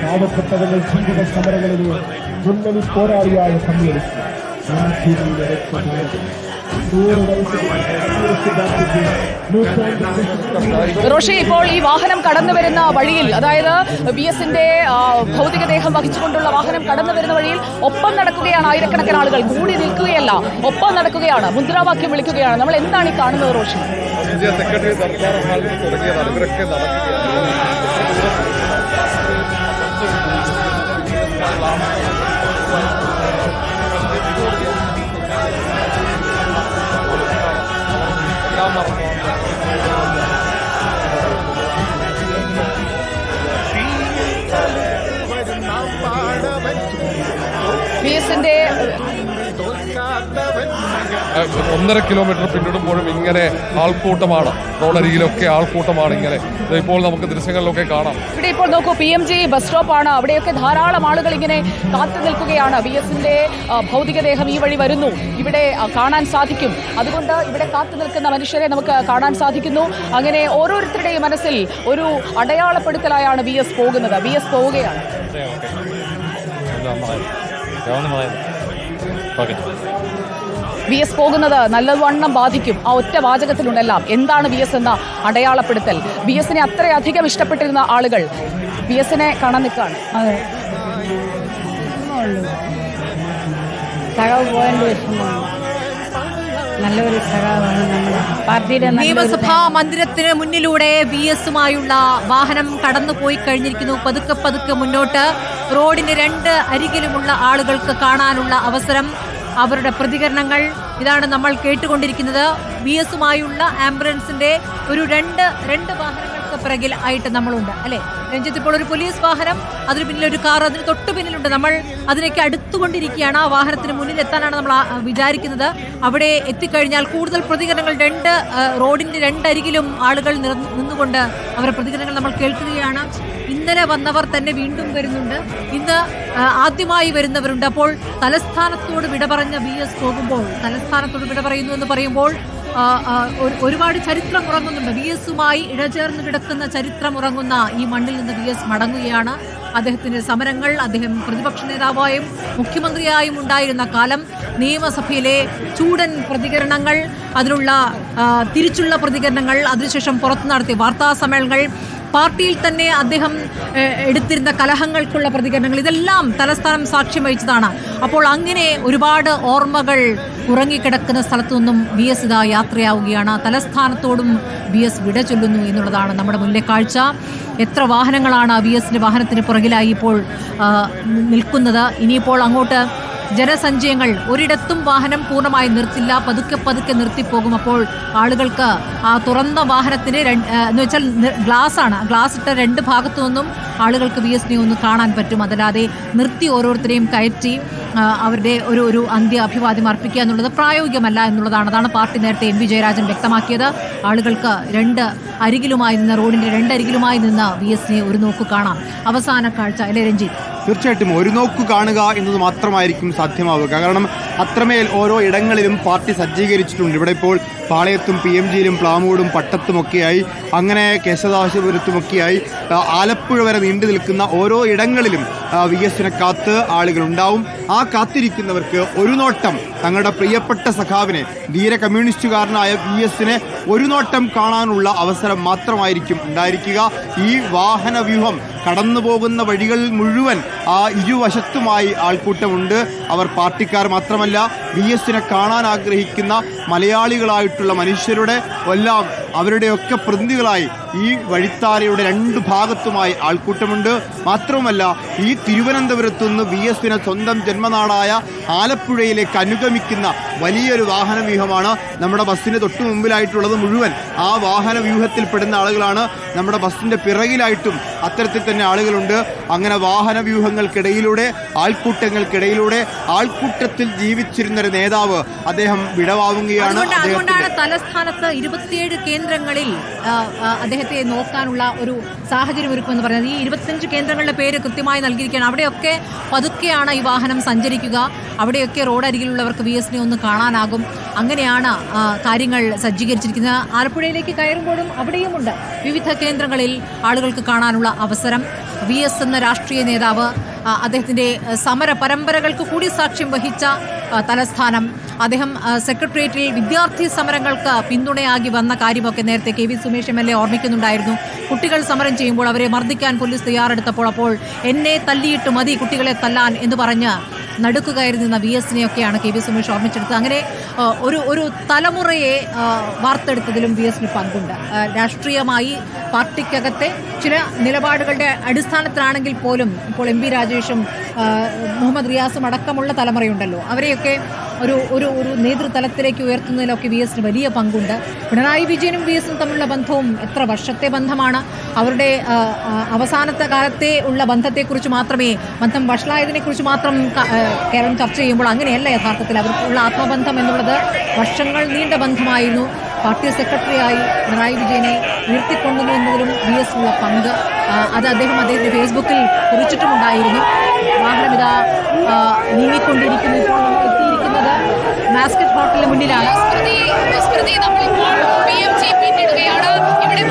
പാവപ്പെട്ടവர்கள் ജീവിത സമരങ്ങളിലെ മുന്നണി പോരാളിയായ സമ്മേളിച്ചു. റോഷി, ഇപ്പോൾ ഈ വാഹനം കടന്നു വരുന്ന വഴിയിൽ, അതായത് BS-ന്റെ ഭൗതികദേഹം വഹിച്ചുകൊണ്ടുള്ള വാഹനം കടന്നു വരുന്ന വഴിയിൽ ഒപ്പം നടക്കുകയാണ് ആയിരക്കണക്കിന് ആളുകൾ. കൂടി നിൽക്കുകയല്ല, ഒപ്പം നടക്കുകയാണ്, മുദ്രാവാക്യം വിളിക്കുകയാണ്. നമ്മൾ എന്താണ് ഈ കാണുന്നത് റോഷി? ഇന്ത്യ സെക്രട്ടറി ദർബാർ ഹാളിൽ തുടങ്ങിയതാണ്. ഇവരൊക്കെ നടക്കുകയാണ്. BS-ന്റെ 1.5 കിലോമീറ്റർ പിന്നിടുമ്പോഴും ഇങ്ങനെ ആൾക്കൂട്ടമാണ്. റോഡരികിലൊക്കെ ആൾക്കൂട്ടമാണ്. ഇങ്ങനെ ഇപ്പോൾ നമുക്ക് ദൃശ്യങ്ങളിലൊക്കെ കാണാം. ഇവിടെ ഇപ്പോൾ നോക്കൂ, PMG ബസ് സ്റ്റോപ്പാണ്. അവിടെയൊക്കെ ധാരാളം ആളുകൾ ഇങ്ങനെ കാത്തു നിൽക്കുകയാണ്. BS-ന്റെ ഭൗതികദേഹം ഈ വഴി വരുന്നു, ഇവിടെ കാണാൻ സാധിക്കും. അതുകൊണ്ട് ഇവിടെ കാത്തു നിൽക്കുന്ന മനുഷ്യരെ നമുക്ക് കാണാൻ സാധിക്കുന്നു. അങ്ങനെ ഓരോരുത്തരുടെയും മനസ്സിൽ ഒരു അടയാളപ്പെടുത്തലായാണ് BS പോകുന്നത്. BS പോവുകയാണ്. BS പോകുന്നത് നല്ലവണ്ണം ബാധിക്കും. ആ ഒറ്റ വാചകത്തിലുണ്ടെല്ലാം എന്താണ് BS എന്ന അടയാളപ്പെടുത്തൽ. BS-നെ അത്രയധികം ഇഷ്ടപ്പെട്ടിരുന്ന ആളുകൾ BS-നെ കാണാൻ നിൽക്കുകയാണ്. നല്ലൊരു സഖാവാണ് നമ്മുടെ പാർട്ടിയുടെ. നിയമസഭാ മന്ദിരത്തിന് മുന്നിലൂടെ BS-യുമായുള്ള വാഹനം കടന്നുപോയി കഴിഞ്ഞിരിക്കുന്നു. പതുക്കെ പതുക്കെ മുന്നോട്ട് റോഡിന് 2 അരികിലുമുള്ള ആളുകൾക്ക് കാണാനുള്ള അവസരം, അവരുടെ പ്രതികരണങ്ങൾ ഇതാണ് നമ്മൾ കേട്ടുകൊണ്ടിരിക്കുന്നത്. BS-യുമായുള്ള ആംബുലൻസിന്റെ ഒരു രണ്ട് വാഹനങ്ങൾക്ക് പിറകിൽ ആയിട്ട് നമ്മളുണ്ട്, അല്ലെ രഞ്ജിത്ത്? ഇപ്പോൾ ഒരു പോലീസ് വാഹനം, അതിന് പിന്നിൽ ഒരു കാർ, അതിന് തൊട്ടു പിന്നിലുണ്ട്. നമ്മൾ അതിനേക്ക് അടുത്തുകൊണ്ടിരിക്കുകയാണ്. ആ വാഹനത്തിന് മുന്നിൽ എത്താനാണ് നമ്മൾ വിചാരിക്കുന്നത്. അവിടെ എത്തിക്കഴിഞ്ഞാൽ കൂടുതൽ പ്രതികരണങ്ങൾ, റോഡിന്റെ 2 അരികിലും ആളുകൾ നിന്നുകൊണ്ട് അവരുടെ പ്രതികരണങ്ങൾ നമ്മൾ കേൾക്കുകയാണ്. ഇന്നലെ വന്നവർ തന്നെ വീണ്ടും വരുന്നുണ്ട്, ഇന്ന് ആദ്യമായി വരുന്നവരുണ്ട്. അപ്പോൾ തലസ്ഥാനത്തോട് വിട പറഞ്ഞ BS പോകുമ്പോൾ, തലസ്ഥാനത്തോട് വിട പറയുന്നു എന്ന് പറയുമ്പോൾ ഒരുപാട് ചരിത്രം ഉറങ്ങുന്നുണ്ട്. BS-യുമായി ഇഴചേർന്ന് കിടക്കുന്ന ചരിത്രം ഉറങ്ങുന്ന ഈ മണ്ണിൽ നിന്ന് BS മടങ്ങുകയാണ്. അദ്ദേഹത്തിന്റെ സമരങ്ങൾ, അദ്ദേഹം പ്രതിപക്ഷ നേതാവായും മുഖ്യമന്ത്രിയായും ഉണ്ടായിരുന്ന കാലം, നിയമസഭയിലെ ചൂടൻ പ്രതികരണങ്ങൾ, അതിനുള്ള തിരിച്ചുള്ള പ്രതികരണങ്ങൾ, അതിനുശേഷം പുറത്തു നടത്തിയ വാർത്താ സമ്മേളനങ്ങൾ, പാർട്ടിയിൽ തന്നെ അദ്ദേഹം എടുത്തിരുന്ന കലഹങ്ങൾക്കുള്ള പ്രതികരണങ്ങൾ, ഇതെല്ലാം തലസ്ഥാനം സാക്ഷ്യം വഹിച്ചതാണ്. അപ്പോൾ അങ്ങനെ ഒരുപാട് ഓർമ്മകൾ ഉറങ്ങിക്കിടക്കുന്ന സ്ഥലത്തു നിന്നും BS ഇതാ യാത്രയാവുകയാണ്. തലസ്ഥാനത്തോടും BS വിട ചൊല്ലുന്നു എന്നുള്ളതാണ് നമ്മുടെ മുന്നിലെ കാഴ്ച. എത്ര വാഹനങ്ങളാണ് BS-ന്റെ വാഹനത്തിന് പുറകിലായി ഇപ്പോൾ നിൽക്കുന്നത്. ഇനിയിപ്പോൾ അങ്ങോട്ട് ജനസഞ്ചയങ്ങൾ, ഒരിടത്തും വാഹനം പൂർണ്ണമായി നിർത്തില്ല, പതുക്കെ പതുക്കെ നിർത്തിപ്പോകും. അപ്പോൾ ആളുകൾക്ക് ആ തുറന്ന വാഹനത്തിന് എന്ന് വെച്ചാൽ ഗ്ലാസ് ഇട്ട 2 ഭാഗത്തു നിന്നും ആളുകൾക്ക് BS-നെ ഒന്ന് കാണാൻ പറ്റും. അതല്ലാതെ നിർത്തി ഓരോരുത്തരെയും കയറ്റി അവരുടെ ഒരു അന്ത്യ അഭിവാദ്യം അർപ്പിക്കുക എന്നുള്ളത് പ്രായോഗികമല്ല എന്നുള്ളതാണ്. അതാണ് പാർട്ടി നേരത്തെ NV ജയരാജൻ വ്യക്തമാക്കിയത്. ആളുകൾക്ക് 2 അരികിലുമായി നിന്ന്, റോഡിന്റെ 2 അരികിലുമായി നിന്ന് BS-നെ ഒരു നോക്ക് കാണാം. അവസാന കാഴ്ച, അല്ലേ രഞ്ജിത്ത്? തീർച്ചയായിട്ടും ഒരു നോക്ക് കാണുക എന്നത് മാത്രമായിരിക്കും സാധ്യമാവുക. കാരണം അത്രമേൽ ഓരോ ഇടങ്ങളിലും പാർട്ടി സജ്ജീകരിച്ചിട്ടുണ്ട്. ഇവിടെ ഇപ്പോൾ പാളയത്തും PMG-യിലും പ്ലാമൂടും പട്ടത്തുമൊക്കെയായി, അങ്ങനെ കേശവദാസപുരത്തുമൊക്കെയായി ആലപ്പുഴ വരെ നീണ്ടു നിൽക്കുന്ന ഓരോ ഇടങ്ങളിലും BS-നെ കാത്ത് ആളുകളുണ്ടാവും. ആ കാത്തിരിക്കുന്നവർക്ക് ഒരു നോട്ടം തങ്ങളുടെ പ്രിയപ്പെട്ട സഖാവിനെ, ധീര കമ്മ്യൂണിസ്റ്റുകാരനായ BS-നെ ഒരു നോട്ടം കാണാനുള്ള അവസരം മാത്രമായിരിക്കും ഉണ്ടായിരിക്കുക. ഈ വാഹനവ്യൂഹം കടന്നു പോകുന്ന വഴികളിൽ മുഴുവൻ ആ ഇരുവശത്തുമായി ആൾക്കൂട്ടമുണ്ട്. അവർ പാർട്ടിക്കാർ മാത്രമല്ല, BS-നെ കാണാൻ ആഗ്രഹിക്കുന്ന മലയാളികളായിട്ടുള്ള മനുഷ്യരുടെ എല്ലാം അവരുടെയൊക്കെ പ്രതിനിധികളായി ഈ വഴിത്താരയുടെ 2 ഭാഗത്തുമായി ആൾക്കൂട്ടമുണ്ട്. മാത്രവുമല്ല, ഈ തിരുവനന്തപുരത്തുനിന്ന് BS-നെ സ്വന്തം ജന്മനാടായ ആലപ്പുഴയിലേക്ക് അനുഗമിക്കുന്ന വലിയൊരു വാഹനവ്യൂഹമാണ് നമ്മുടെ ബസ്സിന് തൊട്ടു മുമ്പിലായിട്ടുള്ളത്. മുഴുവൻ ആ വാഹനവ്യൂഹത്തിൽപ്പെടുന്ന ആളുകളാണ്. നമ്മുടെ ബസ്സിൻ്റെ പിറകിലായിട്ടും അത്തരത്തിൽ തന്നെ ആളുകളുണ്ട്. അങ്ങനെ വാഹനവ്യൂഹങ്ങൾക്കിടയിലൂടെ, ആൾക്കൂട്ടങ്ങൾക്കിടയിലൂടെ, ആൾക്കൂട്ടത്തിൽ ജീവിച്ചിരുന്നൊരു നേതാവ് അദ്ദേഹം വിടവാങ്ങുകയാണ്. അതുകൊണ്ടാണ് തലസ്ഥാനത്ത് 27 കേന്ദ്രങ്ങളിൽ അദ്ദേഹത്തെ നോക്കാനുള്ള ഒരു സാഹചര്യം ഒരുക്കുമെന്ന് പറയുന്നത്. ഈ 25 കേന്ദ്രങ്ങളുടെ പേര് കൃത്യമായി നൽകിയിരിക്കുകയാണ്. അവിടെയൊക്കെ പതുക്കെയാണ് ഈ വാഹനം സഞ്ചരിക്കുക. അവിടെയൊക്കെ റോഡരികിലുള്ളവർക്ക് VS-നെ ഒന്ന് കാണാനാകും. അങ്ങനെയാണ് കാര്യങ്ങൾ സജ്ജീകരിച്ചിരിക്കുന്നത്. ആലപ്പുഴയിലേക്ക് കയറുമ്പോഴും അവിടെയുമുണ്ട് വിവിധ കേന്ദ്രങ്ങളിൽ ആളുകൾക്ക് കാണാനുള്ള അവസരം. VS എന്ന രാഷ്ട്രീയ നേതാവ്, അദ്ദേഹത്തിൻ്റെ സമര പരമ്പരകൾക്ക് കൂടി സാക്ഷ്യം വഹിച്ച തലസ്ഥാനം, അദ്ദേഹം സെക്രട്ടേറിയറ്റിൽ വിദ്യാർത്ഥി സമരങ്ങൾക്ക് പിന്തുണയാകി വന്ന കാര്യമൊക്കെ നേരത്തെ KV സുമേഷ് MLA ഓർമ്മിക്കുന്നുണ്ടായിരുന്നു. കുട്ടികൾ സമരം ചെയ്യുമ്പോൾ അവരെ മർദ്ദിക്കാൻ പോലീസ് തയ്യാറെടുത്തപ്പോൾ അപ്പോൾ എന്നെ തല്ലിയിട്ട് മതി കുട്ടികളെ തല്ലാൻ എന്ന് പറഞ്ഞ് നടുക്കുകയായിരുന്ന VS-നെയൊക്കെയാണ് KV സുമേഷ് ഓർമ്മിച്ചെടുത്തത്. അങ്ങനെ ഒരു തലമുറയെ വാർത്തെടുത്തതിലും VS-ന് പങ്കുണ്ട്. രാഷ്ട്രീയമായി പാർട്ടിക്കകത്തെ ചില നിലപാടുകളുടെ അടിസ്ഥാനത്തിലാണെങ്കിൽ പോലും ഇപ്പോൾ MP രാജേഷും മുഹമ്മദ് റിയാസും അടക്കമുള്ള തലമുറയുണ്ടല്ലോ, അവരെയൊക്കെ ഒരു നേതൃതലത്തിലേക്ക് ഉയർത്തുന്നതിലൊക്കെ VS-ന് വലിയ പങ്കുണ്ട്. പിണറായി വിജയനും VS-ഉം തമ്മിലുള്ള ബന്ധവും എത്ര വർഷത്തെ ബന്ധമാണ്. അവരുടെ അവസാനത്തെ കാലത്തെ ഉള്ള ബന്ധത്തെക്കുറിച്ച് മാത്രമേ, ബന്ധം വഷളായതിനെക്കുറിച്ച് മാത്രം കേരളം ചർച്ച ചെയ്യുമ്പോൾ അങ്ങനെയല്ല. യഥാർത്ഥത്തിൽ അവർക്കുള്ള ആത്മബന്ധം എന്നുള്ളത് വർഷങ്ങൾ നീണ്ട ബന്ധമായിരുന്നു. പാർട്ടി സെക്രട്ടറിയായി പിണറായി വിജയനെ ഉയർത്തിക്കൊണ്ടുവന്നു എന്നതിലും VS-നുള്ള പങ്ക് അത് അദ്ദേഹത്തിന്റെ ഫേസ്ബുക്കിൽ കുറിച്ചിട്ടുമുണ്ടായിരുന്നു. വാഹനം ഇതാ നീങ്ങിക്കൊണ്ടിരിക്കുന്നു. ഇപ്പോൾ നമ്മൾ എത്തിയിരിക്കുന്നത് മാസ്കറ്റ് ഹോട്ടലിന് മുന്നിലാണ്. നമ്മളിപ്പോൾ PMG പിന്നിടുകയാണ്. ഇവിടെ